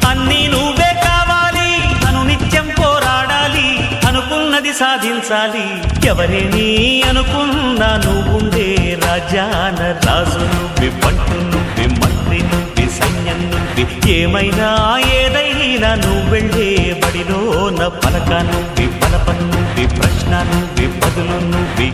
అన్నీ నువ్వే కావాలి, అను నిత్యం పోరాడాలి, అనుకున్నది సాధించాలి. ఎవరేని అనుకున్నా నువ్వుండే రాజ్యాన రాజు నువ్వి, పంటు నువ్వి, మంత్రి నువ్వి, సైన్యం నువ్వి, ఏమైనా ఏదైనా నువ్వెళ్ళే బడిలో పలక నువ్వి, పలప నువ్వి, ప్రశ్న నువ్వి, బదులు నువ్వి.